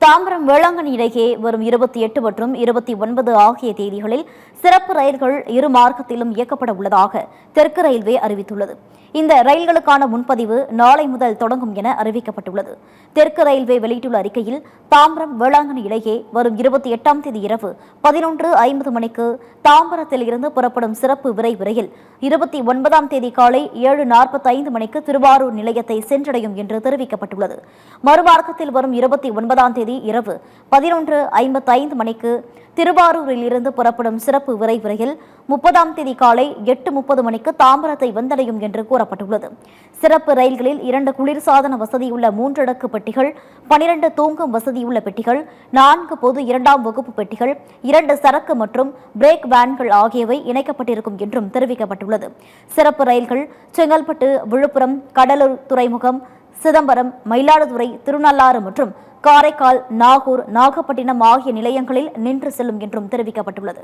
தாம்பரம் வேளாங்கண்ணி இடையே வரும் 28 மற்றும் 29 ஆகிய தேதிகளில் சிறப்பு ரயில்கள் இரு மார்க்கத்திலும் இயக்கப்பட உள்ளதாக தெற்கு ரயில்வே அறிவித்துள்ளது. இந்த ரயில்களுக்கான முன்பதிவு நாளை முதல் தொடங்கும் என அறிவிக்கப்பட்டுள்ளது. தெற்கு ரயில்வே வெளியிட்டுள்ள அறிக்கையில், தாம்பரம் வேளாங்கண்ணி இடையே வரும் 28ஆம் தேதி இரவு 11:50 மணிக்கு தாம்பரத்தில் இருந்து புறப்படும் சிறப்பு விரைவு ரயில் 29ஆம் தேதி காலை 7:45 மணிக்கு திருவாரூர் நிலையத்தை சென்றடையும் என்று தெரிவிக்கப்பட்டுள்ளது. மறுமார்க்கத்தில் வரும் 29ஆம் தேதி இரவு 11:55 மணிக்கு திருவாரூரில் இருந்து புறப்படும் சிறப்பு விரைவு ரயில் 30ஆம் தேதி காலை 8:30 மணிக்கு தாம்பரத்தை வந்தடையும் என்று கூறப்பட்டுள்ளது. சிறப்பு ரயில்களில் 2 குளிர்சாதன வசதியுள்ள 3 அடுக்கு பெட்டிகள், 12 தூங்கும் வசதியுள்ள பெட்டிகள், 4 பொது 2ஆம் வகுப்பு பெட்டிகள், 2 சரக்கு மற்றும் பிரேக் வேன்கள் ஆகியவை இணைக்கப்பட்டிருக்கும் என்றும் தெரிவிக்கப்பட்டுள்ளது. சிறப்பு ரயில்கள் செங்கல்பட்டு, விழுப்புரம், கடலூர் துறைமுகம், சிதம்பரம், மயிலாடுதுறை, திருநள்ளாறு மற்றும் காரைக்கால், நாகூர், நாகப்பட்டினம் ஆகிய நிலையங்களில் நின்று செல்லும் என்றும் தெரிவிக்கப்பட்டுள்ளது.